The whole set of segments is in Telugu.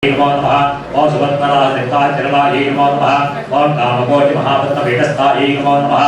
नमो नमः। ओम सुवर्णराजनिकाचरणायै नमो नमः। ओम कामकोटि महापद्मपीठस्थायै नमो नमः।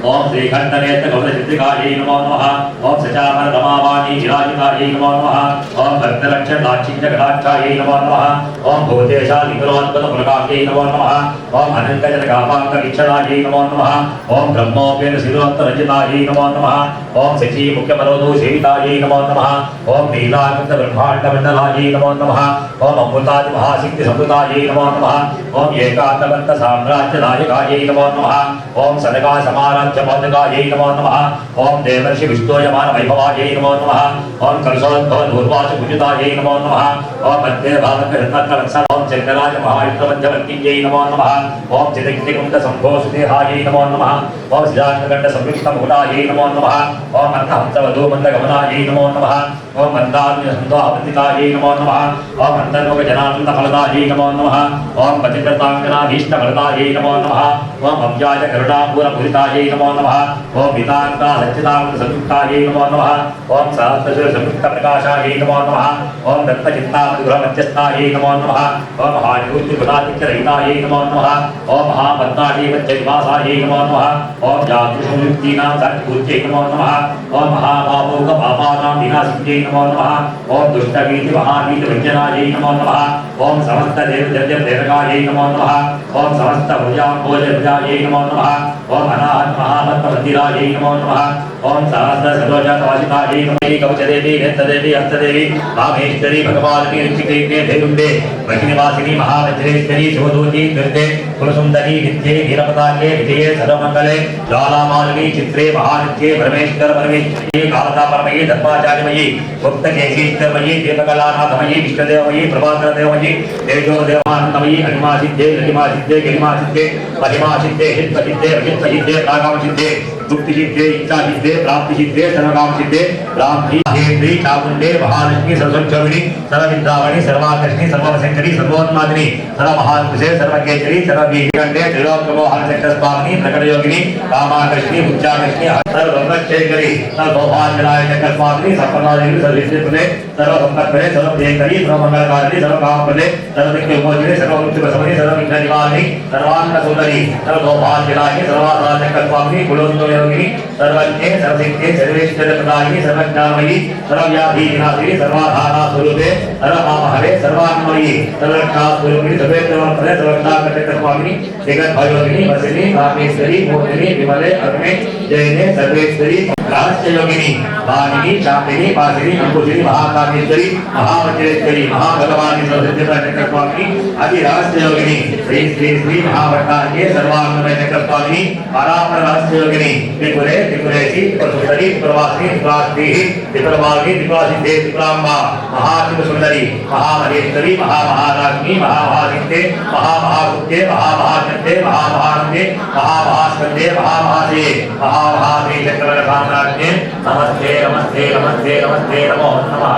ओम श्रीखंडनेत्र गौरचित्रिकायै नमो नमः। ओम सचामर रमावाणी विराजितायै नमो नमः। ओम भक्तलक्षणाक्षिञ्जगणाक्षायै नमो नमः। ओम भूतेशालिकरोत्पलपुलकायै नमो नमः। ओम अनङ्गजनकापाङ्गवीक्षणायै नमो नमः। ओम ब्रह्मोपेन शिरोत्तरजितायै नमो नमः। ओम शची मुख्यमरोदूषेवितायै नमो नमः। ओम नीलाकृतब्रह्माण्डमण्डलायै नमो नमः। ओम अमृतादिमहासिद्धिसंवृतायै नमो नमः। ओम एकान्तवन्तसाम्राज्यनायकायै नमो नमः। ओम सनकासमारा जपदगायै नमो नमः। ओम देवर्षि विष्णोयमान वैभवायै नमो नमः। ओम कलशोद्भव दूर्वाच पूजितायै नमो नमः। ओम मध्य भागकरत्नकलक्षण ओम चक्रराज महायुक्तमध्यवर्तीयै नमो नमः। ओम चिदग्निकुण्ड संभोसुदेहायै नमो नमः। ओम सिद्धार्थकण्ड संयुक्तमुकुटायै नमो नमः। ओम अन्नहंसवधूमन्दगमनायै नमो नमः। ओम मन्दारसंवाहवन्दितायै नमो नमः। ओम अन्तर्मुखजनानन्दफलदायै नमो नमः। ओम पतिव्रताङ्गनाभीष्टफलदायै नमो नमः। ओम अव्याज करुणापूरपूरितायै नमो नमः। ओम वितांता सच्चिदानंद संयुक्तायै नमो नमः। ओम सहस्रशिर संयुक्त प्रकाशायै नमो नमः। ओम दत्तचित्तामणिगृहमध्यस्थायै नमो नमः। ओम महानिरुद्धगुणादित्यरहितायै नमो नमः। ओम महापद्माजीवत्यनिवासायै नमो नमः। ओम जातृसंयुक्तीनां सत्पूज्यै नमो नमः। ओम महापापोकपापानां विनाशिन्यै नमो नमः। ओम दुष्टवीति महावीतिभञ्जनायै नमो नमः। ओम समस्त देवजव्यप्रेरकायै नमो नमः। ओम समस्त भुजाम्भोजभुजायै नमो नमः। ओम अनाहत महामत्तमन्दिरायै नमो नमः। ओम सहस्र सदोजातवासितायै नमः। कवचदेवी नेत्रदेवी हस्तदेवी कामेश्वरी भगवानी ऋषिकेन्द्रे भैरुण्डे वैष्णवासिनी महावज्रेश्वरी शिवदूती दुर्गे कुलसुन्दरी नित्ये नीलपताके विजये सर्वमङ्गले ज्वालामालिनी चित्रे महानित्ये परमेश्वर परमेश्वरी कालका परमयी धर्माचार्यमयी गुप्तकेशीश्वरमयी दीपकलानाथमयी विष्णुदेवमयी प्रभाकरदेवमयी तेजोदेवानन्दमयी अनिमासिद्धे ललिमासिद्धे गिरिमासिद्धे महिमासिद्धे हित्पसिद्धे रजित्पसिद्धे प्रागामसिद्धे गुप्तसिद्धे इच्छासिद्धे प्राप्तिसिद्धे सर्वकामसिद्धे ब्राह्मी हेन्द्री चामुण्डे महालक्ष्मी सर्वस्वरूपिणी सर्वविद्यावणी सर्वाकर्षणी सर्ववशंकरी सर्वोन्मादिनी सर्वमहापुरुषे सर्वकेशरी सर्ववीरकण्ठे त्रिलोकमोहनचक्रस्वामिनी प्रकटयोगिनी कामाकर्षणी उच्चाकर्षणी सर्वब्रह्मक्षेकरी सर्वभौभाग्यदायकस्वामिनी सर्वनादेवी सर्वविद्युत्पदे सर्वसम्पत्पदे सर्वप्रियकरी सर्वमङ्गलकारिणी सर्वकामपदे सर्वदिक्विमोचिनी सर्वमुक्तिप्रसमनी सर्वविघ्ननिवारिणी सर्वान्नसुन्दरी सर्वभौभाग्यदायिनी सर्वासाधकस्वामिनी कुलोत्तमयोगिनी सर्वज्ञे सर्वसिद्धे सर्वेश्वरप्रदायिनी सर्वज्ञानमयी सर्वव्याधिविनाशिनी सर्वाधारस्वरूपे सर्वकामहरे सर्वात्मयी सर्वरक्षास्वरूपिणी सर्वेश्वरप्रदे सर्वरक्षाकर्तृस्वामिनी जगद्भयोगिनी वसिनी कामेश्वरी मोहिनी विमले अग्ने जयने सर्वेश्वरी रहस्ययोगिनी वाणिनी चापिनी पासिनी अंकुशिनी महाकामेश्वरी महावज्रेश्वरी महाभगवानी सर्वसिद्धिप्रकटस्वामिनी अति रहस्ययोगिनी श्री श्री श्री महावट्टार्ये सर्वात्मकस्वामिनी परापर रहस्ययोगिनी त्रिपुरे त्रिपुरेशी त्रिपुरसुन्दरी त्रिपुरवासिनी त्रिपुरास्त्रीः त्रिपुरवागिनी त्रिपुरासिद्धे त्रिपुराम्बा महात्रिपुरसुन्दरी महामहेश्वरी महामहाराज्ञी महामहासिद्धे महामहागुप्ते महामहाचन्द्रे महामहानन्दे महामहास्कन्दे महामहासे महामहाश्रीचक्रवर्णसाम्राज्ञे नमस्ते नमस्ते नमस्ते नमस्ते नमो नमः।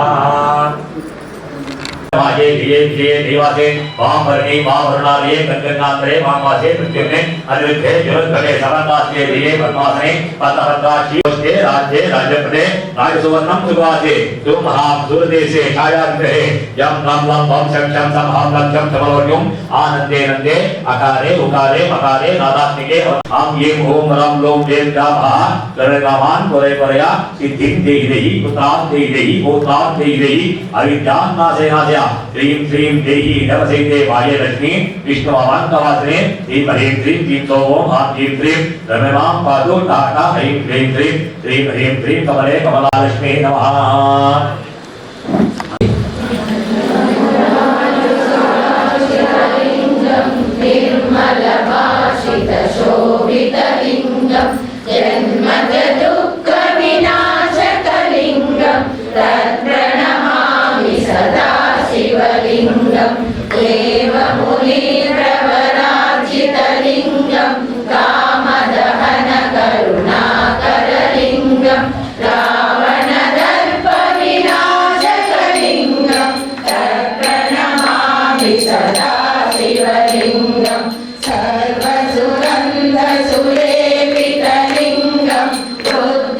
माजे दिए दिए देवासे वाम वर्णी वाम वरुणालये गंगनाथरे वामवासे पृथ्वीने अनिरुद्धे ज्योतिषे समन्तास्ये दिए पद्मासने पद्मपत्राक्षी उष्टे राज्ये राज्यपदे राजसुवर्णं सुवासे सुमहां सुरदेशे छायाग्रहे यं लं लं वं शं शं सं हं लक्षं समलोक्यं आनंदे नंदे अकारे उकारे मकारे नादात्मिके आम ये ओम रं लों देव जामः करगामान कोरे कोरया सिद्धिं देहि देहि पुत्रां देहि देहि पौत्रां देहि देहि अविद्यां नाशे नाशया श्रीं श्रीं देहि नवसेते वाये लक्ष्मी विष्णुवान्तवासने श्रीं ह्रीं श्रीं क्लीं सौः आं ह्रीं श्रीं रममां पादो टाटा ह्रीं ह्रीं श्रीं श्रीं ह्रीं श्रीं कमले कमलालक्ष्मी नमः।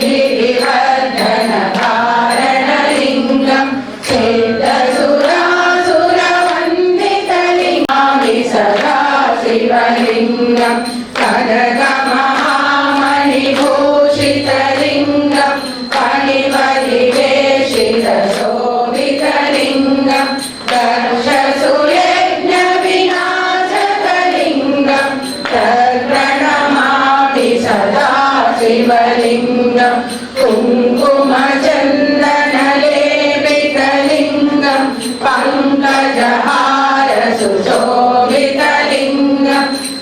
बुद्धिविवर्धन कारणलिङ्गं चेतसुरासुरा सुशोभितलिङ्गं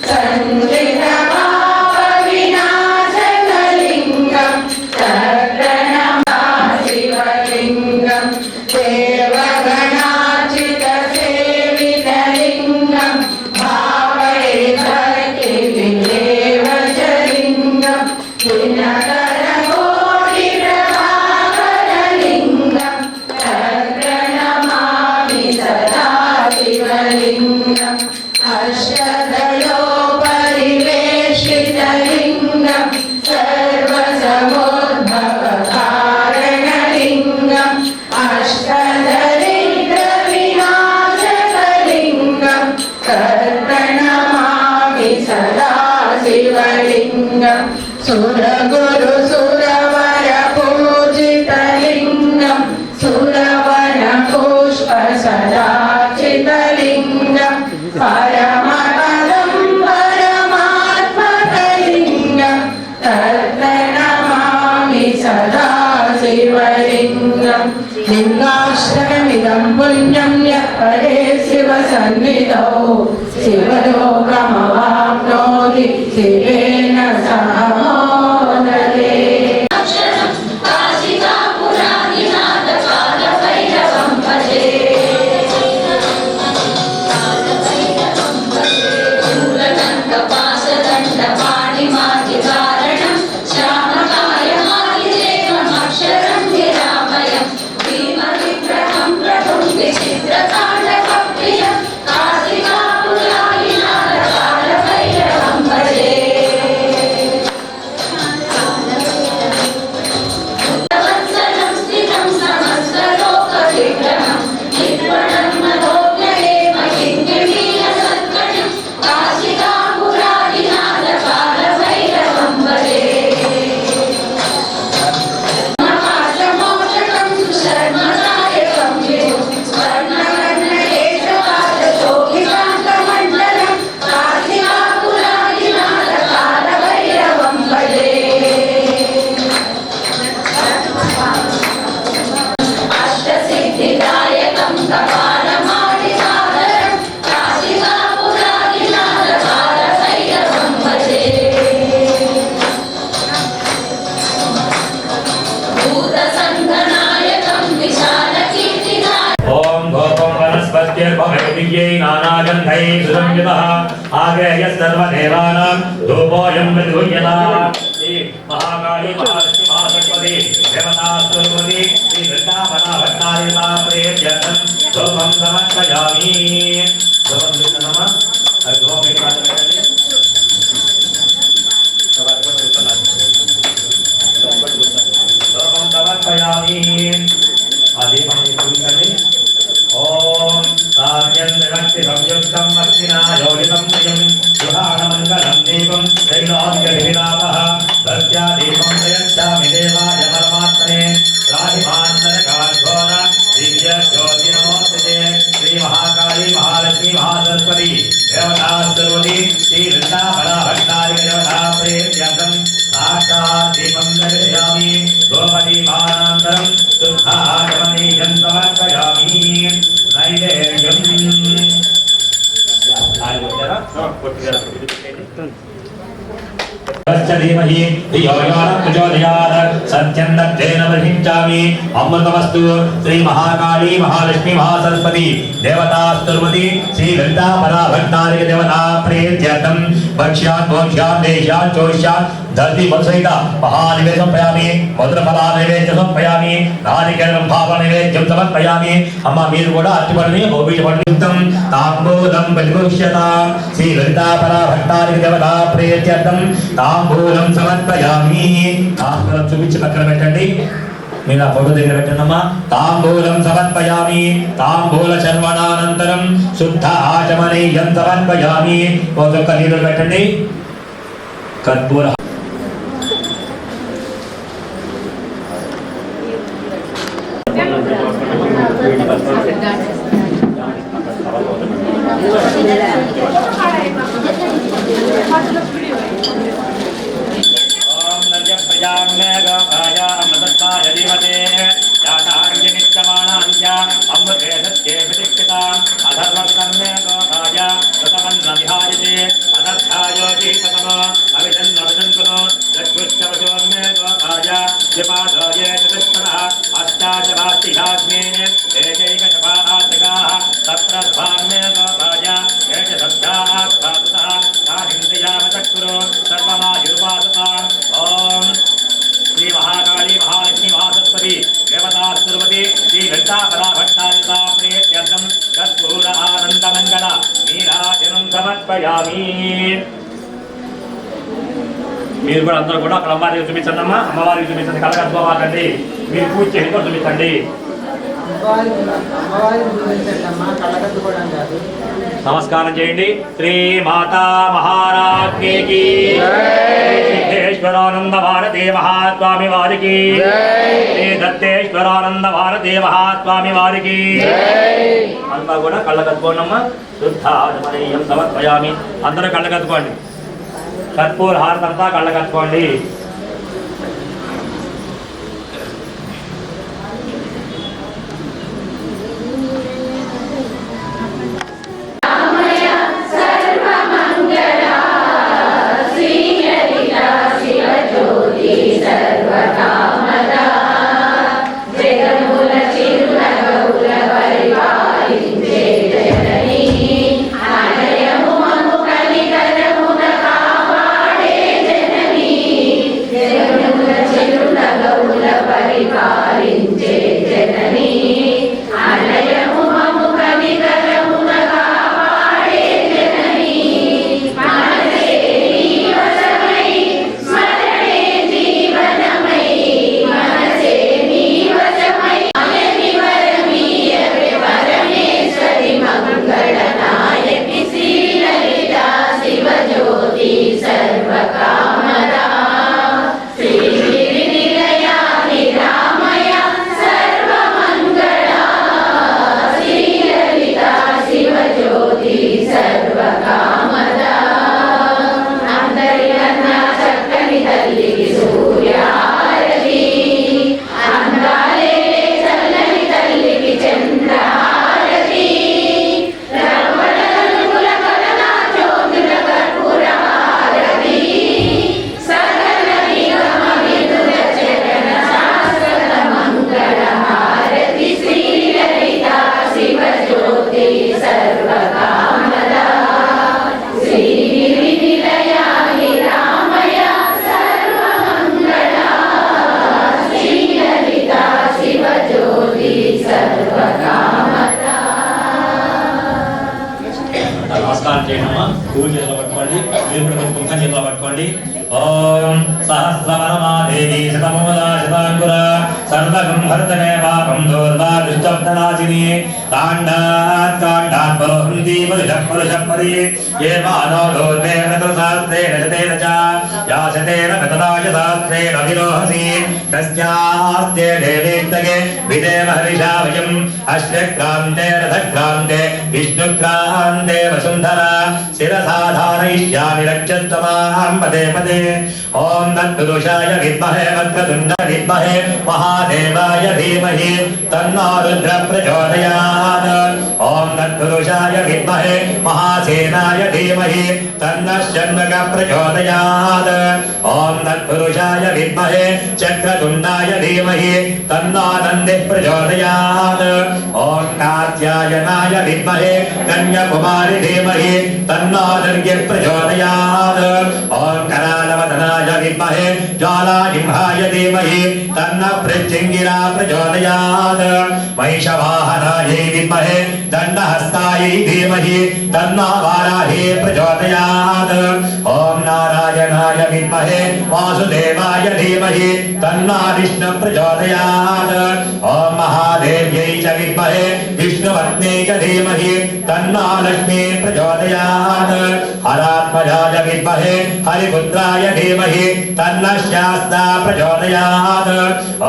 सञ्चितभावविनाशकलिङ्गं शिवलिङ्गं देवगणार्चितसेवितलिङ्गं भावये भक्तिविदेवचलिङ्गं दिनकरकोटिप्रभाकरलिङ्गं प्रणमामि सदा शिवलिङ्गम् अष्टदलोपरिवेष्टितलिङ्गं सर्वसमुद्भवकारणलिङ्गम् अष्टदरिद्रविनाशकलिङ्गं प्रणमामि सदा शिवलिङ्गं सुरगुरुसुरवरपूजितलिङ्गं सुरवनपुष्पसदाचितलिङ्गं परमपदं परमात्मकलिङ्गं तत्प्रणमामि सदा शिवलिङ्गं लिङ्गाष्टकमिदं पुण्यं यः परे शिवसन्निधौ शिवलोकमवाप्नोति शिवेन सह मोदते नानागन्धैः सुसंयुतः आगेयः सर्वदेवानां धूपोऽयं विधूयता श्री महाकाली महालक्ष्मी महासरस्वती देवतास्तुति श्री वृन्दावनाभट्टारिता प्रेय्यर्थं धूपं समर्पयामि धूपं नमः धूपं समर्पयामि ओम साध्यन्ति संयुक्तं मत्तिना योजितं प्रियं सुहानमङ्गलं दीपं त्रैलोक्यविहितापः भक्त्यादीपं प्रयच्छामि देवाय परमात्मने राधिमान्तरकार्घोर दिव्यज्योतिनमोस्तुते श्रीमहाकाली महालक्ष्मी महासरस्वती देवतास्तुति श्रीवृन्दावनाभट्टारिका देवता प्रेय्यर्थं साक्षात् दीपं दर्शयामि गोपदीपानान्तरं शुद्धाचमनीयं समर्पयामि नैवेद्यम् धीमहि धियो यो न प्रचोदयात् सत्यं दत्तेन प्रहिंचामि अमृतमस्तु श्री महाकाली महालक्ष्मी महासरस्वती देवतास्तुर्वती श्री वृन्दावनाभट्टारिका देवता प्रेय्यर्थं भक्ष्यात् भोक्ष्यात् देशात् चोष्यात् धरती सहित महानिवेद्यं समर्पयामि मधुरफला नैवेद्यं समर्पयामि नारिकेलं भाव नैवेद्यं समर्पयामि अम्म మీరు కూడా అట్టిపడిని భోగిపడియుక్తం తాంబూలం పరిపుష్యతా శ్రీ వృందావనాభట్టారిక దేవతా ప్రేయత్యర్థం తాంబూలం సమర్పయామి తాంబూలం చూపించి పక్కన పెట్టండి మీరు ఆ ఫోటో దగ్గర పెట్టండమ్మా తాంబూలం సమర్పయామి తాంబూల చర్వణానంతరం శుద్ధ ఆచమనీయం సమర్పయామి ఒక్కొక్క నీళ్ళు పెట్టండి కర్పూర अमृते सत्ये प्रतिष्ठिता अधर्वस्तन्मे సమర్పయామి. మీరు కూడా అందరూ కూడా అక్కడ అమ్మవారికి చూపించండి అమ్మా, అమ్మవారికి చూపించండి, కలగద్దుకోవాలండి. మీరు పూజ చేసి కూడా చూపించండి. నమస్కారం చేయండి. శ్రీ మాతా మహారాజ్ఞికి సిద్ధేశ్వరానంద భారతీ మహాస్వామి వారికి, శ్రీ దత్తేశ్వరానంద భారతీ మహాస్వామి వారికి. అంతా కూడా కళ్ళకద్దుకోండమ్మా. శుద్ధాజమనీయం సమర్పయామి. అందరూ కళ్ళకద్దుకోండి. కర్పూర హారతంతా కళ్ళకద్దుకోండి. నమస్కారం చేయమ్మా. పూజ చేతిలో పట్టుకోండి. మీరు కూడా కుంకుమ చేతిలో పట్టుకోండి. ఓం సహస్రవరమాదేవి శతమూలా శతాంకుర సర్వగం భరతమే వాపం దూర్వా దుష్టబ్దనాశిని కాండాత్ కాండాత్ పరోహంతి పరుషపరి ఏ మానో దూర్వే వ్రతశాస్త్రేణ శతేన చ యాశతేన గతరాజ శాస్త్రేణ విరోహసి తస్యాస్తే దేవేత్తగే విదేమ హరిషా వయం అశ్వక్రాంతే రథక్రాంతే విష్ణుక్రాంతే వసుంధర శిరసాధారయిష్యామి రక్షత్వమాం పదే పదే. ఓం తత్పురుషాయ విద్మహే వక్రతుండ విద్మహే మహాదేవాయ ధీమహి తన్నో రుద్ర ప్రచోదయాత్. ఓం తత్పురుషాయ విద్మహే మహాసేనాయ ధీమహి తన్నః షణ్ముఖ ప్రచోదయాత్. ఓం తత్పురుషాయ విద్మహే చక్రతుండాయ ధీమహి తన్నో నందిః ప్రచోదయాత్. ఓం కాత్యాయనాయ విద్మహే కన్యాకుమారి ధీమహి తన్నో దుర్గః ప్రచోదయాత్. ఓం करालवदनाय विद्महे ज्वालाजिह्वाय धीमहि तन्नः पृच्छिङ्गिरा प्रचोदयात्. महिषवाहनाय विद्महे दण्डहस्ताय धीमहि तन्नो वाराही प्रचोदयात्. ॐ नारायणाय विद्महे वासुदेवाय धीमहि तन्नो विष्णुः प्रचोदयात्. ॐ महादेव्यै च विद्महे विष्णुपत्न्यै च धीमहि तन्नो लक्ष्मी प्रचोदयात्. हरात्मजाय विद्महे हरिपुत्राय धीमहि तन्नः शास्ता प्रचोदयात्.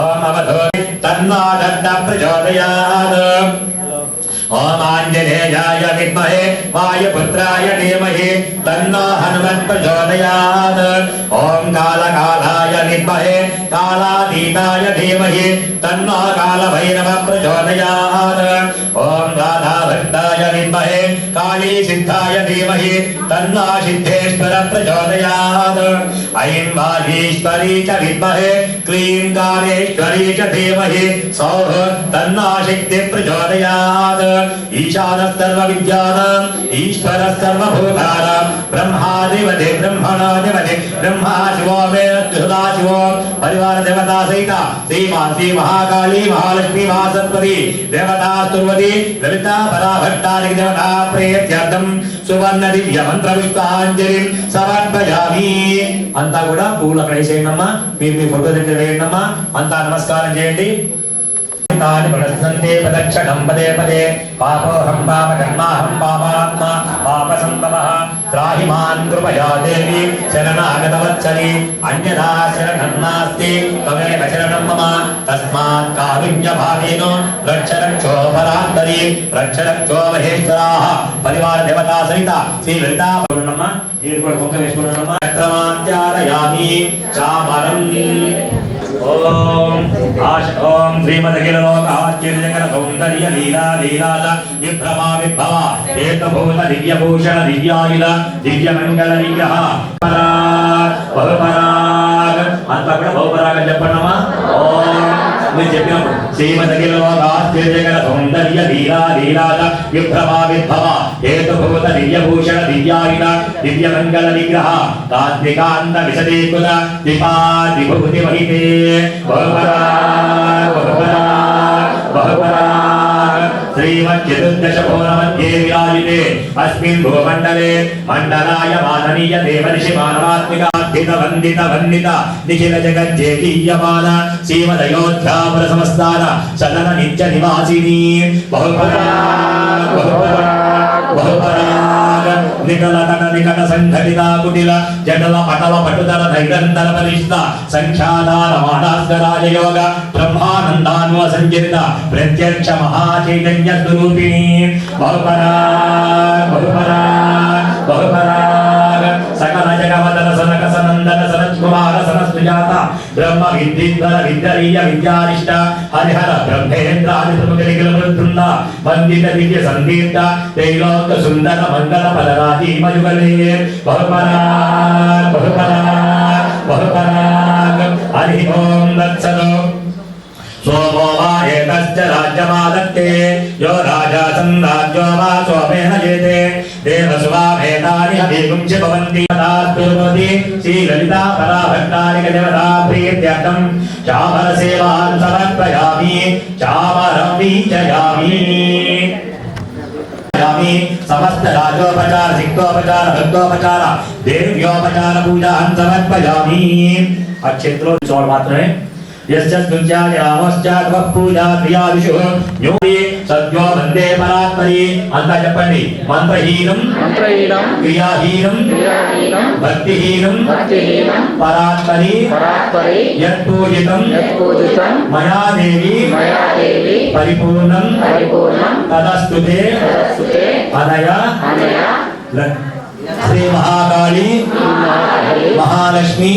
ॐ अवधो तन्नो दत्त प्रचोदयात्. ओम आंजनेयाय विद्महे वायुपुत्राय धीमहि तन्नो हनुमत् प्रचोदयात्. ओम कालकालाय विद्महे कालातीताय धीमहि तन्नो कालभैरवः प्रचोदयात्. ओम राधाभक्ताय विद्महे कालीसिद्धाय धीमहि तन्नो सिद्धेश्वरः प्रचोदयात्. ऐं वागीश्वरी च विद्महे क्लीं कामेश्वरी च धीमहि सौः तन्नो शक्तिः प्रचोदयात्. ईशानः सर्वविद्यानाम् ईश्वरः सर्वभूतानां ब्रह्माधिपति ब्रह्मणाधिपति ब्रह्मा शिवो वेदः शिवो परिवार देवता सहिता श्री महाकाली महालक्ष्मी महासरस्वती देवता स्तुवती ललिता పరాభట్టానికి దేవతా ప్రేత్యర్థం సువర్ణ దివ్య మంత్ర పుష్పాంజలిం సమర్పయామి. అంతా కూడా పూలు అక్కడ వేసేయండమ్మా, మీరు మీ ఫోటో దగ్గర వేయండమ్మా. అంతా నమస్కారం చేయండి. ప్రదక్షిణం పదే పదే పాపోహం పాప కర్మాహం పాపాత్మ పాప సంభవః త్రాహి మాన్ కృపయా దేవి శరణాగతవత్సలి అన్యథా శరణం నాస్తి త్వమేవ శరణం మమ తస్మాత్ కారుణ్య భావేన రక్ష రక్షో పరాంతరి రక్ష రక్షో మహేశ్వరాః పరివార దేవతా సహిత శ్రీ లలితా పూర్ణమ్మ ఈ కూడా కొంత వేసుకున్నామమ్మ. చక్రమాధ్యారయామి చామరం. ఓం ఓం శ్రీమదఖిలలోకాశ్చర్యజగత సౌందర్య లీలా లీలాల విభ్రమా విభవ ఏకభూత దివ్యభూషణ దివ్యాయుధ దివ్యమంగళ విగ్రహ బహుపరాగ్. అంతా కూడా బహుపరాగ చెప్పండమ్మా. ఓం మీరు చెప్పినప్పుడు శ్రీమదఖిలలోకాశ్చర్యజగత సౌందర్య లీలా లీలాల విభ్రమా విభవ ఏకభూత దివ్యభూషణ దివ్యాయుధ దివ్యమంగళ విగ్రహ తాత్వికాంత విశదీకృత దీపాది విభూతి మహితే బహుపరాగ్ బహుపరాగ్ బహుపరాగ్. శ్రీమచ్చతుర్దశ భువనमध्ये విరాజితే అస్మిన్ భూమండలే మండలాయ మాననీయ దేవర్షి మానవాత్మికార్థిత వందిత వందిత నిఖిల జగజ్జేకీయమాన శ్రీమదయోధ్యాపుర సంస్థాన సదన నిత్య నివాసిని బహుపరాగ్ బహుపరాగ్ బహుపరాగ్. నికల కట నికట సంఘటిత కుటిల జటల పటల పటుదల నైరంతర పరిష్ట సంఖ్యాధార మానాస్కరాజ యోగ బ్రహ్మానందాన్వ సంచరిత ప్రత్యక్ష మహాచైతన్య స్వరూపిణి బహుపరాగ్ బహుపరాగ్ బహుపరాగ్. సకల జగవదన సనక సనందన సనత్కుమార సనస్సుజాత బ్రహ్మ విద్యుద్వర విద్యరీయ విద్యారిష్ట హరిహర బ్రహ్మేంద్రాది ప్రముఖ వృద్ధుండ వందిత దివ్య సందీప్త త్రైలోక సుందర మంగళ పదరాజీ మయుగలే బహుపరాగ్ బహుపరాగ్ బహుపరాగ్. హరి ఓం దత్సదో సోమో వా ఏకశ్చ రాజ్యమాదత్తే యో రాజా సంరాజ్యో వా సోమేన జేతే దేవసువామేతాని అభిగుంచి భవంతి తదాస్తుతి. శ్రీ లలితా పరాభట్టానిక దేవతా ప్రీత్యర్థం చామర సేవాన్ సమర్పయామి చామరం వీక్షయామి. సమస్త రాజోపచార సిక్తోపచార భక్తోపచార దేవ్యోపచార పూజాన్ సమర్పయామి. ఆ చేతిలో చోట మాత్రమే పూజా క్రియాదిషు సద్యో వందే పరాత్పరి. అంతా చెప్పండి. మంత్రహీనం క్రియాహీనం భక్తిహీనం పరాత్పరి యత్పూజితం మయా దేవి పరిపూర్ణం తదస్తుతే అనయా శ్రీ మహాకాళి మహాలక్ష్మి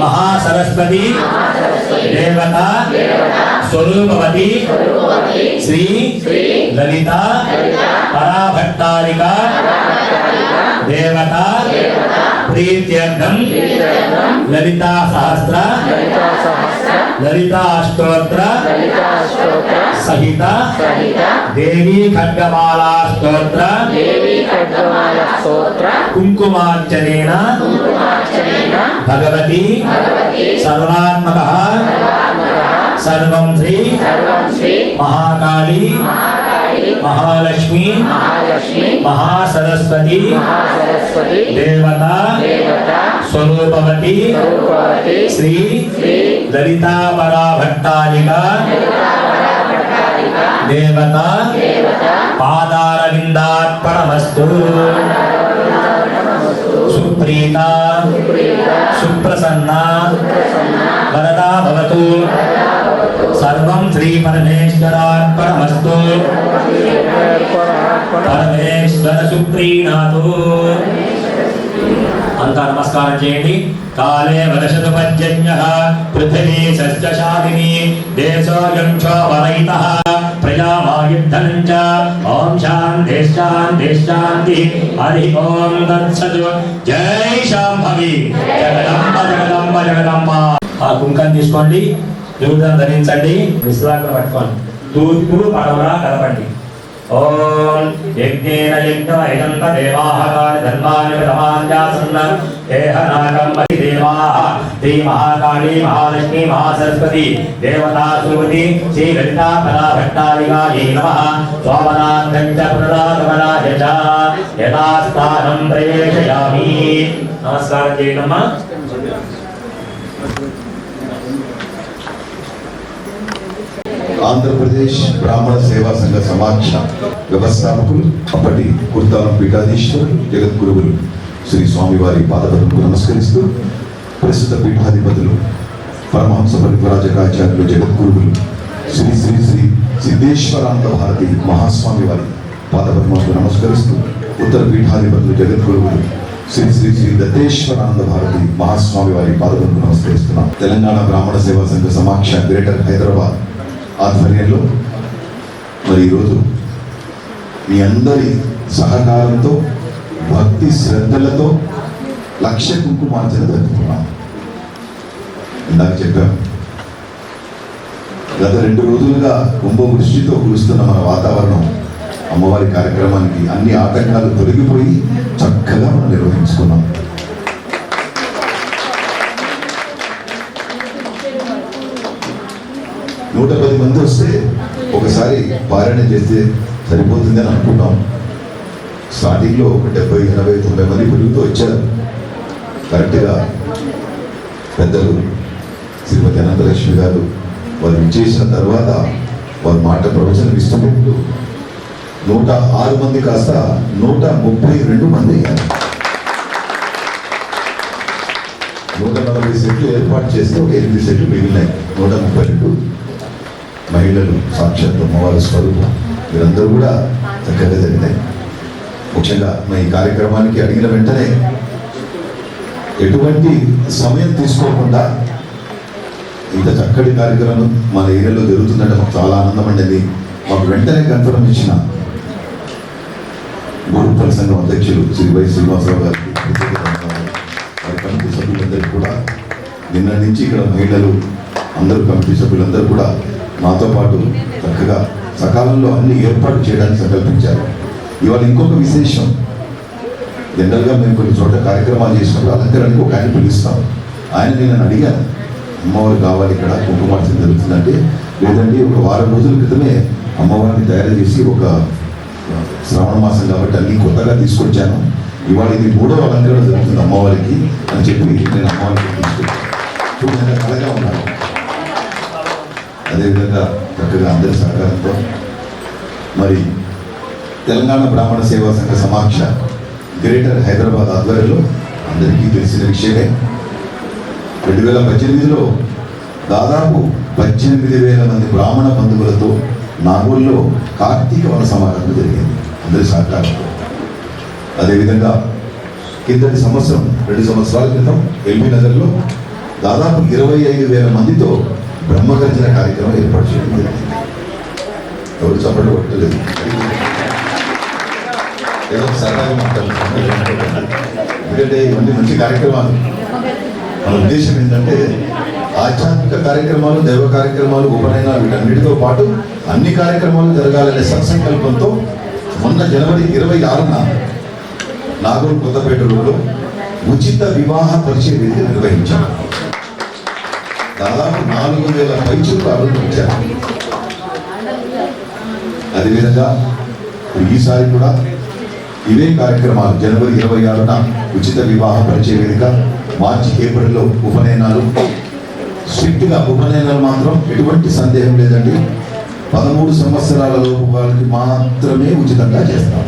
మహాసరస్వతి దేవత స్వరూపవతి శ్రీ లలిత పరాభట్టారిక దేవత ప్రీత్యర్థం లలితా సహస్ర లలితా అష్టోత్తర సహిత దేవీ ఖడ్గమాలా స్తోత్ర కుంకుమార్చనేన భగవతి సర్వాత్మక సర్వం శ్రీ మహాకాళి మహాలక్ష్మి మహాసరస్వతి దేవత స్వరూపవతి శ్రీ లలితా పరాభట్టారిక దేవత పాదారవిందార్పణమస్తు. సుప్రీత సుప్రసన్న వరదా భవతు. సర్వం శ్రీ పరమేశ్వరార్పణమస్తు. పరమేశ్వర సుప్రీణాతు. అంతా నమస్కారం చేయండి. కాలే వదశతు పర్జన్యః పృథివీ సస్యశాలిని దేశోऽयं క్షోభరహితః ప్రజామాయుద్ధనం చ. ఓం శాంతి శాంతి శాంతి. హరి ఓం తత్సతు. జై శాంభవి. జగదంబ జగదంబ జగదంబ. ఆ కుంకం తీసుకోండి, ధరించండి, విశ్రాంతి పట్టుకోండి, తూర్పు పడవలా కలపండి. ఓం యజ్ఞేన యజ్ఞమయజంత దేవాః ధన్వాని ప్రథమాన్యాసన్న దేహనాకం వై దేవాః శ్రీ మహాకాళీ మహాలక్ష్మీ మహాసరస్వతి దేవతా సుమతి శ్రీ లలితా పరాభట్టారికాయై నమః సోమనాథం చ పునరాగమనాయ చ యథాస్థానం ప్రవేశయామి. నమస్కారం చేయనమ్మా. ఆంధ్రప్రదేశ్ బ్రాహ్మణ సేవా సంఘ సమాఖ్య వ్యవస్థాపకులు అప్పటి కుర్తాలం పీఠాధీశ్వరులు జగద్గురువులు శ్రీ స్వామివారి పాదపద్మకు నమస్కరిస్తూ ప్రస్తుత పీఠాధిపతులు పరమహంస పరివ్రాజకాచార్యులు జగద్గురువులు శ్రీ శ్రీ శ్రీ సిద్ధేశ్వరానంద భారతి మహాస్వామి వారి పాదపద్మకు నమస్కరిస్తూ ఉత్తర పీఠాధిపతులు జగద్గురువులు శ్రీ శ్రీ శ్రీ దత్తేశ్వరానంద భారతి మహాస్వామి వారి పాదపద్మకు నమస్కరిస్తున్నాం. తెలంగాణ బ్రాహ్మణ సేవా సంఘ సమాఖ్య గ్రేటర్ హైదరాబాద్ ఆధ్వర్యంలో మరి ఈరోజు మీ అందరి సహకారంతో భక్తి శ్రద్ధలతో లక్ష కుంకుమార్చన జరుపుకున్నాం. ఇందాక చెప్పాం, గత 2 రోజులుగా కుంభవృష్టితో కురుస్తున్న మన వాతావరణం అమ్మవారి కార్యక్రమానికి అన్ని ఆటంకాలు తొలగిపోయి చక్కగా మనం నిర్వహించుకున్నాం. 110 మంది వస్తే ఒకసారి పారాయణ చేస్తే సరిపోతుంది అని అనుకుంటాం. స్టార్టింగ్లో ఒక 70, 80, 90 మంది పెరుగుతూ వచ్చారు. కరెక్ట్గా పెద్దలు శ్రీమతి అనంతలక్ష్మి గారు వారు విచ్చేసిన తర్వాత వారు మాట ప్రవచనం ఇస్తున్నప్పుడు 106 మంది కాస్త 132 మంది అయ్యారు. 140 సెట్లు ఏర్పాటు చేస్తే ఒక 8 సెట్లు మిగిలినాయి. 132 మహిళలు సాక్షాత్ అమ్మవారి స్వరూపం. వీరందరూ కూడా చక్కగా జరిగినాయి. ముఖ్యంగా మా ఈ కార్యక్రమానికి అడిగిన వెంటనే ఎటువంటి సమయం తీసుకోకుండా ఇంత చక్కటి కార్యక్రమం మన ఏరియాలో జరుగుతుందంటే మాకు చాలా ఆనందం అండి. మాకు వెంటనే కన్ఫర్మ్ ఇచ్చిన గురుపల్లి సంఘం అధ్యక్షులు శ్రీ వై శ్రీనివాసరావు గారికి వారి కమిటీ సభ్యులందరికీ కూడా నిన్న నుంచి ఇక్కడ మహిళలు అందరూ కమిటీ సభ్యులందరూ కూడా మాతో పాటు చక్కగా సకాలంలో అన్ని ఏర్పాటు చేయడానికి సంకల్పించారు. ఇవాళ ఇంకొక విశేషం, జనరల్గా మేము కొన్ని చోట్ల కార్యక్రమాలు చేసినప్పుడు అలంకరణకు ఒక ఆయన పిలుస్తాం. ఆయన నేను అడిగాను, అమ్మవారు కావాలి ఇక్కడ కుంకుమార్చన జరుగుతుందంటే, లేదండి ఒక వారం రోజుల క్రితమే అమ్మవారిని తయారు చేసి ఒక శ్రావణ మాసం కాబట్టి అన్ని కొత్తగా తీసుకొచ్చాను, ఇవాళ ఇది 3వ అలంకరణ జరుగుతుంది అమ్మవారికి అని చెప్పి నేను అమ్మవారికి తీసుకొచ్చాను. కలగా ఉన్నాను. అదేవిధంగా చక్కగా అందరి సహకారంతో మరి తెలంగాణ బ్రాహ్మణ సేవా సంఘ సమాఖ్య గ్రేటర్ హైదరాబాద్ ఆధ్వర్యంలో అందరికీ తెలిసిన విషయమే 2018లో దాదాపు 18,000 మంది బ్రాహ్మణ బంధువులతో నాగూర్లో కార్తీక వన సమారాధన జరిగింది అందరి సహకారంతో. అదేవిధంగా కిందటి సంవత్సరం 2 సంవత్సరాల క్రితం ఎల్బీ నగర్లో దాదాపు 25,000 మందితో బ్రహ్మగర్జన కార్యక్రమం ఏర్పాటు చేయడం జరిగింది. ఎవరు చప్పట్లు కొట్టలేదు, ఏదో సరదాగా మాట్లాడుతున్నాం. ఎందుకంటే ఇవన్నీ మంచి కార్యక్రమాలు. మన ఉద్దేశం ఏంటంటే ఆధ్యాత్మిక కార్యక్రమాలు, దైవ కార్యక్రమాలు, ఉపనయనాలు వీటన్నిటితో పాటు అన్ని కార్యక్రమాలు జరగాలనే సత్సంకల్పంతో మొన్న జనవరి 26న నాగూర్ కొత్తపేట రోడ్లో ఉచిత వివాహ పరిచయ వేదిక నిర్వహించారు. దాదాపు 4,000 పైచులు ఆలోచించారు. అదేవిధంగా ఈసారి కూడా ఇవే కార్యక్రమాలు జనవరి 26న ఉచిత వివాహ పరిచయ వేదిక, మార్చి ఏప్రిల్లో ఉపనయనాలు. స్ట్రిక్ట్గా ఉపనయనాలు మాత్రం ఎటువంటి సందేహం లేదండి, 13 సంవత్సరాల లోపు వాళ్ళకి మాత్రమే ఉచితంగా చేస్తాం.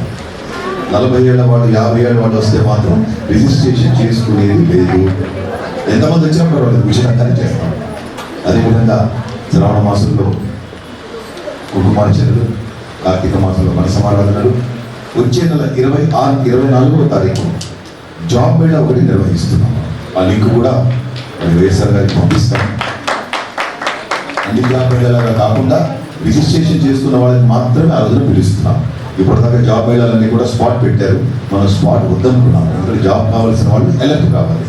40 ఏళ్ళ వాళ్ళు 50 ఏళ్ళ వాళ్ళు వస్తే మాత్రం రిజిస్ట్రేషన్ చేసుకునేది లేదు. ఎంతమంది వచ్చినా పర్వాలేదు, ఉచితంగానే చేస్తాం. అదేవిధంగా శ్రావణ మాసంలో కుంకుమార్చనలు, కార్తీక మాసంలో మన సమారాధనలు, వచ్చే నెల 26, 24వ తారీఖు జాబ్ మేళా ఒకటి నిర్వహిస్తున్నాం. ఆ లింక్ కూడా వైఎస్ఆర్ గారికి పంపిస్తాం. అన్ని జాబ్ మేళాలుగా కాకుండా రిజిస్ట్రేషన్ చేసుకున్న వాళ్ళకి మాత్రమే ఆ రోజున పిలుస్తున్నాం. ఇప్పటిదాకా జాబ్ మేళాలన్నీ కూడా స్పాట్ పెట్టారు, మనం స్పాట్ వద్దనుకున్నాం. ఎందుకంటే జాబ్ కావాల్సిన వాళ్ళు ఎలక్ట్ కావాలి.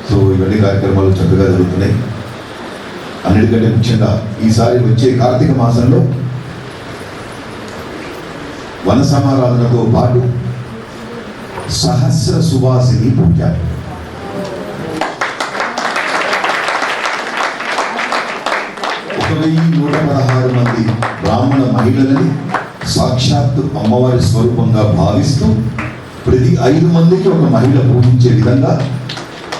సో ఇవన్నీ కార్యక్రమాలు చక్కగా జరుగుతున్నాయి. అన్నిటికంటే ముఖ్యంగా ఈసారి వచ్చే కార్తీక మాసంలో వన సమారాధనతో పాటు సహస్ర సువాసిని పూజ. ఒక 1116 మంది బ్రాహ్మణ మహిళలని సాక్షాత్తు అమ్మవారి స్వరూపంగా భావిస్తూ ప్రతి 5 మందికి ఒక మహిళ పూజించే విధంగా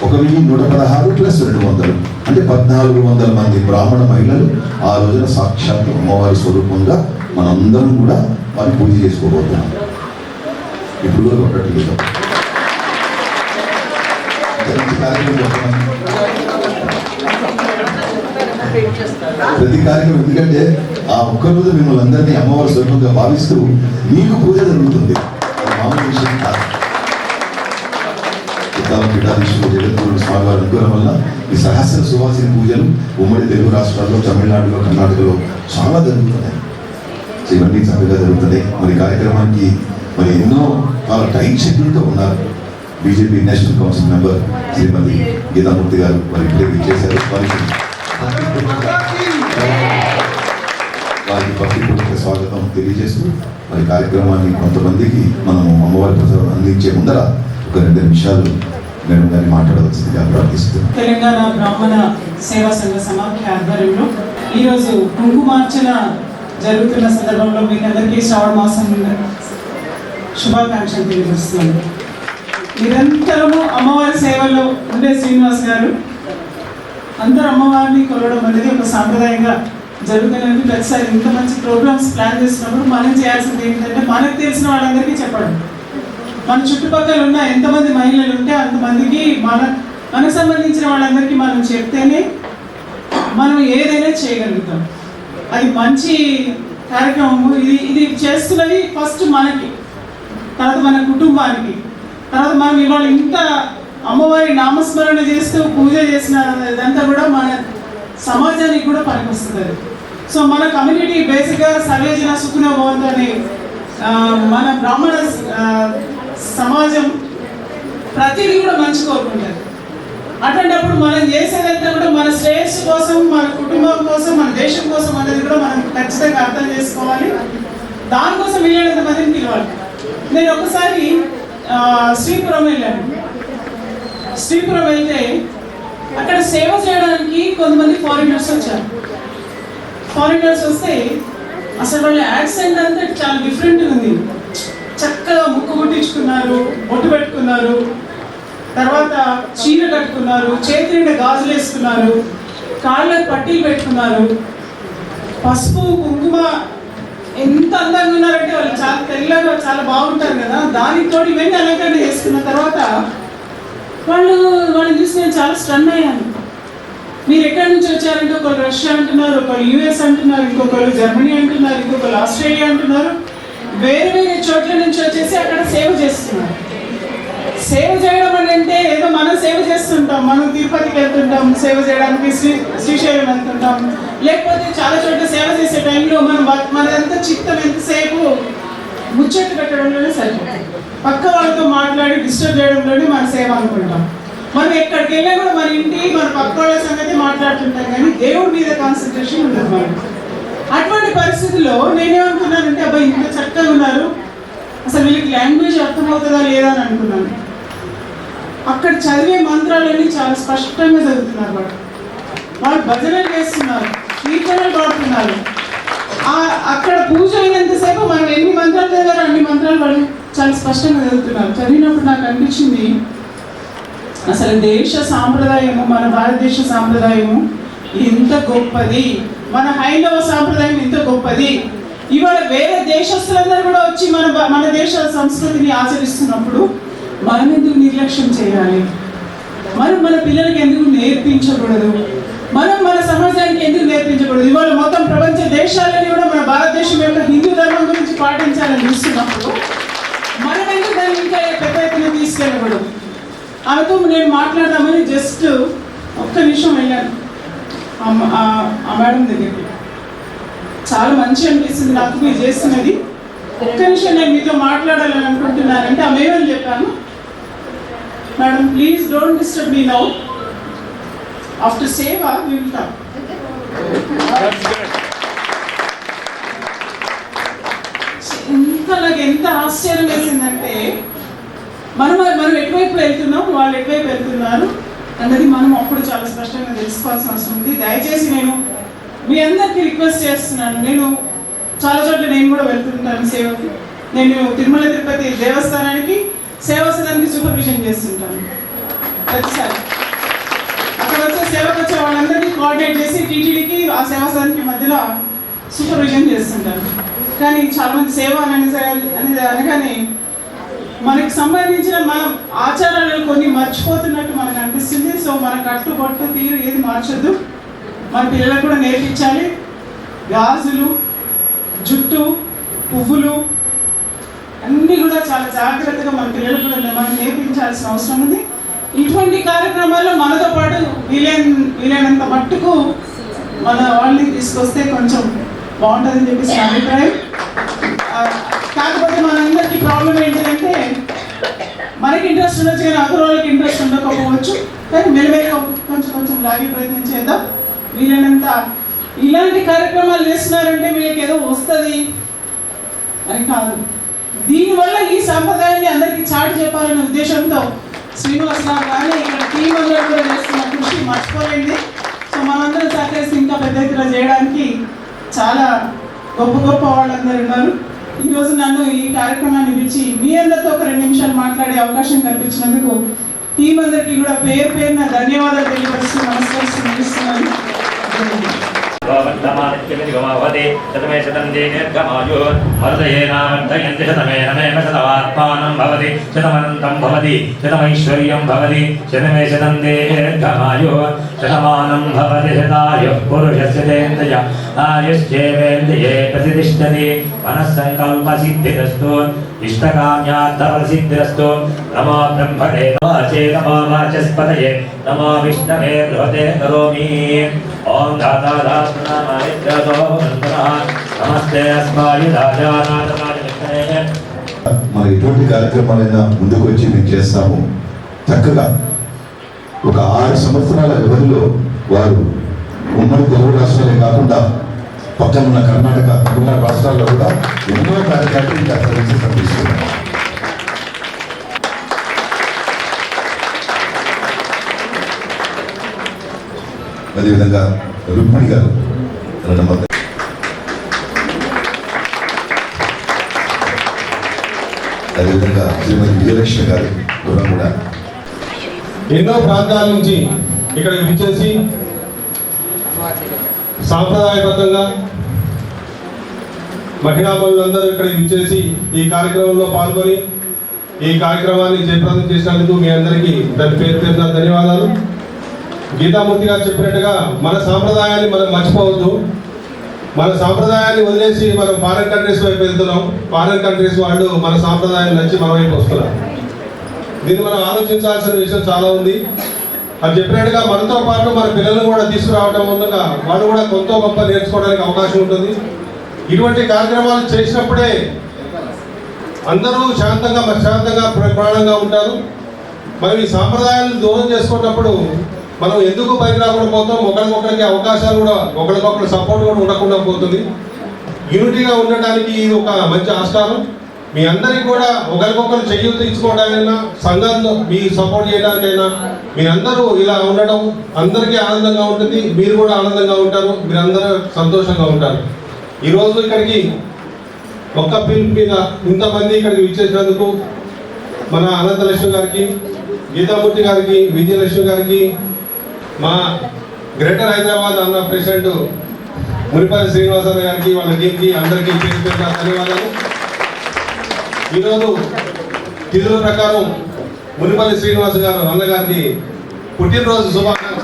1116 ప్లస్ 200 అంటే 1400 మంది బ్రాహ్మణ మహిళలు ఆ రోజున సాక్షాత్తు అమ్మవారి స్వరూపంగా మనందరం కూడా వారిని పూజ చేసుకోబోతున్నాం. ఇప్పుడు కూడా కొట్టట్లేదు ప్రతి కార్యక్రమం, ఎందుకంటే ఆ ఒక్కరోజు మిమ్మల్ని అందరినీ అమ్మవారి స్వరూపంగా భావిస్తూ మీకు పూజ జరుగుతుంది. మామూలు విషయం కాదు. పీఠాధీశులు జగద్గురు స్వామివారి అనుగ్రహం వల్ల ఈ సహస్ర సువాసిని పూజలు ఉమ్మడి తెలుగు రాష్ట్రాల్లో, తమిళనాడులో, కర్ణాటకలో చాలా జరుగుతున్నాయి. ఇవన్నీ చక్కగా జరుగుతున్నాయి. మరి కార్యక్రమానికి మరి ఎన్నో చాలా టైట్ షెడ్యూల్తో ఉన్నారు. బీజేపీ నేషనల్ కౌన్సిల్ మెంబర్ శ్రీమతి గీతామూర్తి గారు మరి ఇప్పుడే ఇచ్చేశారు. వారికి భక్తిపూర్వక స్వాగతం తెలియజేస్తూ మరి కార్యక్రమాన్ని కొంతమందికి మనము అమ్మవారి ప్రసాదం అందించే ముందర ఒక 2 నిమిషాలు మేడం గారిని మాట్లాడవలసిందిగా ప్రార్థిస్తున్నాం. తెలంగాణ బ్రాహ్మణ సేవా సంఘ సమాఖ్య ఆధ్వర్యంలో ఈరోజు కుంకుమార్చన జరుగుతున్న సందర్భంలో మీకు అందరికీ శ్రావణ మాసం శుభాకాంక్షలు తెలియజేస్తున్నాను. నిరంతరము అమ్మవారి సేవలో ఉండే శ్రీనివాస్ గారు అందరూ అమ్మవారిని కొలవడం అనేది ఒక సాంప్రదాయంగా జరుగుతున్నది. ప్రతిసారి ఇంత మంచి ప్రోగ్రామ్స్ ప్లాన్ చేసినప్పుడు మనం చేయాల్సింది ఏంటంటే మనకు తెలిసిన వాళ్ళందరికీ చెప్పడం. మన చుట్టుపక్కల ఉన్న ఎంతమంది మహిళలు ఉంటే అంతమందికి మనకు సంబంధించిన వాళ్ళందరికీ మనం చెప్తేనే మనం ఏదైనా చేయగలుగుతాం. అది మంచి కార్యక్రమము. ఇది చేస్తున్నది ఫస్ట్ మనకి, తర్వాత మన కుటుంబానికి, తర్వాత మనం ఇవాళ ఇంత అమ్మవారి నామస్మరణ చేస్తూ పూజ చేసిన ఇదంతా కూడా మన సమాజానికి కూడా పనికొస్తుంది. సో మన కమ్యూనిటీ బేసిక్గా సర్వేజన సుఖినో భవంతు అని మన బ్రాహ్మణ సమాజం ప్రతిదీ కూడా మంచి కోరుకుంటారు. అటువంటిప్పుడు మనం చేసేదంతా కూడా మన శ్రేయస్సు కోసం, మన కుటుంబం కోసం, మన దేశం కోసం అనేది కూడా మనం ఖచ్చితంగా అర్థం చేసుకోవాలి. దానికోసం వీలైనంత మందిని పిలవాలి. నేను ఒకసారి శ్రీపురం వెళ్ళాను. శ్రీపురం వెళ్తే అక్కడ సేవ చేయడానికి కొంతమంది ఫారినర్స్ వచ్చారు. ఫారినర్స్ వస్తే అసలు వాళ్ళ యాక్సెంట్ అంతా చాలా డిఫరెంట్గా ఉంది. చక్కగా ముక్కు ముట్టించుకున్నారు, బొట్టు పెట్టుకున్నారు, తర్వాత చీర కట్టుకున్నారు, చేతి నిండా గాజులు వేసుకున్నారు, కాళ్ళకు పట్టీలు పెట్టుకున్నారు, పసుపు కుంకుమ ఎంత అందంగా ఉన్నారంటే వాళ్ళు చాలా తెల్లగా చాలా బాగుంటారు కదా. దానికి తోడు ఇవన్నీ అలంకరణ చేసుకున్న తర్వాత వాళ్ళని చూసి నేను చాలా స్టన్ అయ్యాను. మీరు ఎక్కడి నుంచి వచ్చారంటే ఒకరు రష్యా అంటున్నారు, ఒకరు యుఎస్ అంటున్నారు, ఇంకొకరు జర్మనీ అంటున్నారు, ఇంకొకరు ఆస్ట్రేలియా అంటున్నారు. వేరే వేరే చోట్ల నుంచి వచ్చేసి అక్కడ సేవ చేస్తున్నారు. సేవ చేయడం అంటే ఏదో మనం సేవ చేస్తుంటాం, మనం తిరుపతికి వెళ్తుంటాం సేవ చేయడానికి, శ్రీశైలం వెళ్తుంటాం, లేకపోతే చాలా చోట్ల సేవ చేసే టైంలో మనంతా చిత్తం ఎంతసేపు ముచ్చట్లు పెట్టడంలోనే సరిపోతుంది. పక్క వాళ్ళతో మాట్లాడి డిస్టర్బ్ చేయడంలోనే మన సేవ అనుకుంటాం. మనం ఎక్కడికి వెళ్ళినా కూడా మన ఇంటి మన పక్క వాళ్ళ సంగతి మాట్లాడుతుంటాం, కానీ దేవుడి మీద కాన్సన్ట్రేషన్ ఉండదు మనకి. అటువంటి పరిస్థితుల్లో నేనేమనుకున్నానంటే అబ్బాయి ఇంత చక్కగా ఉన్నారు, అసలు వీళ్ళకి లాంగ్వేజ్ అర్థమవుతుందా లేదా అని అనుకున్నాను. అక్కడ చదివే మంత్రాలన్నీ చాలా స్పష్టంగా చదువుతున్నారు. వాళ్ళు భజనలు చేస్తున్నారు, కీర్తనలు పాడుతున్నారు. అక్కడ పూజ అయినంతసేపు మనం ఎన్ని మంత్రాలు చదివారో అన్ని మంత్రాలు వాళ్ళు చాలా స్పష్టంగా చదువుతున్నారు. చదివినప్పుడు నాకు అనిపించింది అసలు దేశ సాంప్రదాయము, మన భారతదేశ సాంప్రదాయము ఎంత గొప్పది, మన హైందవ సాంప్రదాయం ఎంత గొప్పది. ఇవాళ వేరే దేశస్తులందరూ కూడా వచ్చి మన దేశ సంస్కృతిని ఆచరిస్తున్నప్పుడు మనం ఎందుకు నిర్లక్ష్యం చేయాలి? మనం మన పిల్లలకి ఎందుకు నేర్పించకూడదు? మనం మన సమాజానికి ఎందుకు నేర్పించకూడదు? ఇవాళ మొత్తం ప్రపంచ దేశాలని కూడా మన భారతదేశం యొక్క హిందూ ధర్మం గురించి పాటించాలని చూస్తున్నప్పుడు మనం ఎందుకు దాన్ని ఇంకా పెద్ద ఎత్తున తీసుకెళ్ళకూడదు? ఆమెతో నేను మాట్లాడదామని జస్ట్ ఒక్క నిమిషం వెళ్ళాను ఆ మేడం దగ్గరికి. చాలా మంచి అనిపిస్తుంది నాకు మీరు చేస్తున్నది, ఒక్క నిమిషం నేను మీతో మాట్లాడాలని అనుకుంటున్నానంటే ఆమె ఏమని చెప్పాను, madam please don't disturb me now, after సేవ వి విల్ టాక్. ఎంత ఇంకా నాకు ఎంత ఆశ్చర్యం వేసిందంటే మనం ఎటువైపు వెళ్తున్నాం, వాళ్ళు ఎటువైపు వెళ్తున్నారు అన్నది మనం అప్పుడు చాలా స్పష్టంగా తెలుసుకోవాల్సిన అవసరం ఉంది. దయచేసి నేను మీ అందరికీ రిక్వెస్ట్ చేస్తున్నాను. నేను చాలా చోట్ల నేను కూడా వెళ్తుంటాను సేవకి. నేను తిరుమల తిరుపతి దేవస్థానానికి సేవా సదనానికి సూపర్విజన్ చేస్తుంటాను. ప్రతిసారి అక్కడ వచ్చే సేవకు వచ్చే వాళ్ళందరినీ కోఆర్డినేట్ చేసి టీటీడీకి ఆ సేవా సదనానికి మధ్యలో సూపర్విజన్ చేస్తుంటాను. కానీ చాలామంది సేవ అనేది అనగానే మనకి సంబంధించిన మనం ఆచారాలను కొన్ని మర్చిపోతున్నట్టు మనకు అనిపిస్తుంది. సో మన కట్టుబొట్టు తీరు ఏది మార్చొద్దు. మన పిల్లలకు కూడా నేర్పించాలి. గాజులు, జుట్టు, పువ్వులు అన్నీ కూడా చాలా జాగ్రత్తగా మన పిల్లలకు కూడా మనం నేర్పించాల్సిన అవసరం ఉంది. ఇటువంటి కార్యక్రమాల్లో మనతో పాటు వీలైనంత మట్టుకు మన వాళ్ళని తీసుకొస్తే కొంచెం బాగుంటుందని చెప్పేసి నా అభిప్రాయం. కాకపోతే మనందరికీ ప్రాబ్లం ఏంటంటే మనకి ఇంట్రెస్ట్ ఉండొచ్చు కానీ అక్కడ వాళ్ళకి ఇంట్రెస్ట్ ఉండకపోవచ్చు. కానీ మెల్లమెల్లగా కొంచెం లాగే ప్రయత్నం చేద్దాం. వీలైనంత ఇలాంటి కార్యక్రమాలు చేస్తున్నారంటే వీళ్ళకి ఏదో వస్తుంది అని కాదు. దీనివల్ల ఈ సాంప్రదాయాన్ని అందరికీ చాటి చెప్పాలనే ఉద్దేశంతో శ్రీనివాసరావు కానీ ఇక్కడ టీం అందరూ కూడా చేస్తున్న కృషి మర్చిపోయింది. సో మనందరం సహకరిస్తే ఇంకా పెద్ద ఎత్తున చేయడానికి చాలా గొప్ప వాళ్ళందరూ ఉన్నారు. ఈరోజు నన్ను ఈ కార్యక్రమాన్ని పిలిచి మీ అందరితో ఒక 2 నిమిషాలు మాట్లాడే అవకాశం కల్పించినందుకు టీం అందరికీ కూడా పేరున ధన్యవాదాలు తెలియపరుస్తూ నమస్కరిస్తూ ముగిస్తున్నాను. శతమే శతం దీర్ఘమాయు మరుదయేనావర్ధయంతి శతమేనమేవ శతమాత్మానం భవతి శతమనంతం భవతి శతమైశ్వర్యం భవతి శతమే శతం దీర్ఘమాయు శతమానం భవతి శతాయుః పురుషస్య తేంద్రియ ఆయుష్యేవేంద్రియే ప్రతిష్ఠతి మనస్సంకల్ప సిద్ధిరస్తు ఇష్టకామ్యార్థఫలసిద్ధిరస్తు. నమో బ్రహ్మణే నమో వాచస్పతయే నమో విష్ణవే బృహతే కరోమి. ఓం నమస్తే మరి ఎటువంటి కార్యక్రమాలైనా ముందుకు వచ్చి మేము చేస్తాము. చక్కగా ఒక 6 సంవత్సరాల వ్యవధిలో వారు ఉమ్మడి తెలుగు రాష్ట్రాలే కాకుండా పక్కన ఉన్న కర్ణాటక, తమిళనాడు రాష్ట్రాల్లో కూడా ఎన్నో కార్యక్రమాలు ఇంకా సర్వీసెస్ అందిస్తున్నారు. అదేవిధంగా రుక్మిణి గారు అదేవిధంగా శ్రీమతి విజయలక్ష్మి గారు కూడా ఎన్నో ప్రాంతాల నుంచి ఇక్కడికి విచ్చేసి సాంప్రదాయబద్ధంగా మహిళా మనులందరూ ఇక్కడికి విచ్చేసి ఈ కార్యక్రమంలో పాల్గొని ఈ కార్యక్రమాన్ని జయప్రదం చేసినందుకు మీ అందరికీ దాని పేరున ధన్యవాదాలు. గీతామూర్తి గారు చెప్పినట్టుగా మన సాంప్రదాయాన్ని మనం మర్చిపోవద్దు. మన సాంప్రదాయాన్ని వదిలేసి మనం ఫారెన్ కంట్రీస్ వైపు వెళ్తున్నాం. ఫారెన్ కంట్రీస్ వాళ్ళు మన సాంప్రదాయాన్ని నచ్చి మన వైపు వస్తున్నారు. దీన్ని మనం ఆలోచించాల్సిన విషయం చాలా ఉంది. అది చెప్పినట్టుగా మనతో పాటు మన పిల్లలను కూడా తీసుకురావడం వల్ల వాళ్ళు కూడా కొంత గొప్ప నేర్చుకోవడానికి అవకాశం ఉంటుంది. ఇటువంటి కార్యక్రమాలు చేసినప్పుడే అందరూ శాంతంగా ప్రమాణంగా ఉంటారు. మనం ఈ సాంప్రదాయాలను దూరం చేసుకున్నప్పుడు మనం ఎందుకు పైకి రాకుండా పోతాం. ఒకరికొకరికి అవకాశాలు కూడా ఒకరికొకరు సపోర్ట్ కూడా ఉండకుండా పోతుంది. యూనిటీగా ఉండటానికి ఇది ఒక మంచి ఆస్కారం. మీ అందరికీ కూడా ఒకరికొకరు చెయ్యి తీసుకోవడానికైనా సంఘంలో మీ సపోర్ట్ చేయడానికైనా మీరందరూ ఇలా ఉండడం అందరికీ ఆనందంగా ఉంటుంది. మీరు కూడా ఆనందంగా ఉంటారు. మీరందరూ సంతోషంగా ఉంటారు. ఈరోజు ఇక్కడికి ఒక్క పిలుపు మీద ఇంతమంది ఇక్కడికి విచ్చేసినందుకు మన అనంతలక్ష్మి గారికి, గీతామూర్తి గారికి, విజయలక్ష్మి గారికి, మా గ్రేటర్ హైదరాబాద్ అన్న ప్రెసిడెంట్ మునిపల్లి శ్రీనివాసరావు గారికి, వాళ్ళ టీంకి అందరికీ పేరు ధన్యవాదాలు. ఈరోజు తిథుల ప్రకారం మునిపల్లి శ్రీనివాస గారు అన్నగారికి పుట్టినరోజు శుభాకాంక్షలు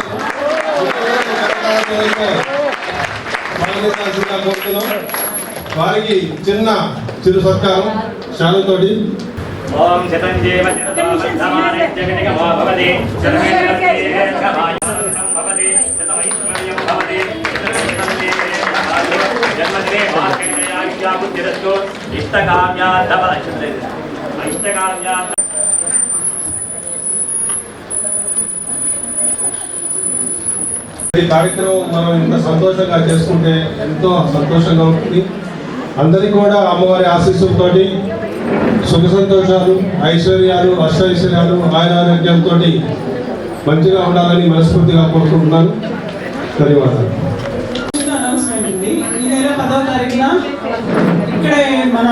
కోరుతున్నాం. వారికి చిరు సత్కారం శాలుతోటి. ఓం శతం జీవ శతమానే జగనిగమో భవతి శతమే భవతి శతమైశ్వర్యం భవతి జన్మదినే మార్గేణయాజ్ఞా బుద్ధిరస్తు ఇష్టకామ్యార్థఫలసిద్ధిరస్తు. ఈ కార్యక్రమం మనం ఇంత సంతోషంగా చేసుకుంటే ఎంతో సంతోషంగా ఉంటుంది. అందరికీ కూడా అమ్మవారి ఆశీస్సులతోటి సుఖ సంతోషాలు, ఐశ్వర్యాలు, అష్టైశ్వర్యాలు, ఆయురారోగ్యంతో మంచిగా ఉండాలని మనస్ఫూర్తిగా కోరుకుంటున్నాను. ధన్యవాదాలు. చిన్న అనౌన్స్మెంట్ ఉంది. ఈ నెల 10వ తారీఖున ఇక్కడే మన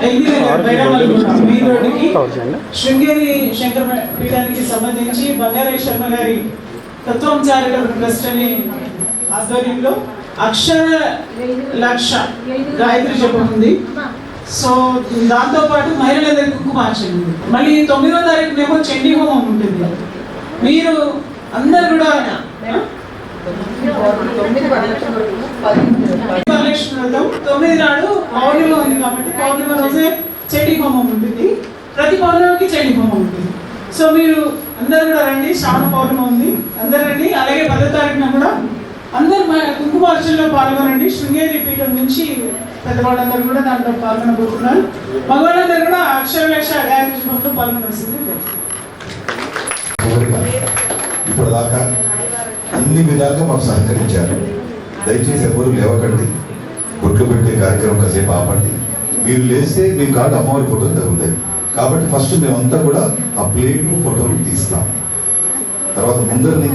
మెయిన్ రోడ్డుకి శృంగేరి శంకర పీఠానికి సంబంధించి బంగారయ్య శర్మ గారి తత్వం చారిటబుల్ ట్రస్ట్ అని ఆధ్వర్యంలో అక్షర లక్ష గాయత్రి జపం ఉంది. సో దాంతో పాటు మహిళలందరికీ కుంకుమార్చన ఉంది. మళ్ళీ 9వ తారీఖునేమో చండీ హోమం ఉంటుంది. మీరు అందరు కూడా వరలక్ష్మి వ్రతం 9 నాడు పౌర్ణిమ ఉంది కాబట్టి పౌర్ణిమ రోజే చండీ హోమం ఉంటుంది. ప్రతి పౌర్ణమికి చండీ హోమం ఉంటుంది. సో మీరు అందరు కూడా రండి. శ్రావణ పౌర్ణిమ ఉంది, అందరు రండి. అలాగే 10వ తారీఖున కూడా అందరు కుంకుమార్చనలో పాల్గొనండి. శృంగేరి పీఠం నుంచి పెద్దవాళ్ళందరూ కూడా దాంట్లో పాల్గొనబోతున్నారు. మగవాళ్ళందరూ కూడా అక్షర లక్ష గాయత్రి జపంలో పాల్గొనాల్సింది. ఇప్పటిదాకా అన్ని విధాలుగా మాకు సహకరించారు. దయచేసి ఎవరు లేవకండి, బొట్లు పెట్టే కార్యక్రమం కాసేపు ఆపండి. మీరు లేస్తే మీ కాదు అమ్మవారి ఫోటో తగులుతాయి కాబట్టి ఫస్ట్ మేమంతా కూడా ఆ ప్లేటు ఫోటోలు తీస్తాం. తర్వాత ముందర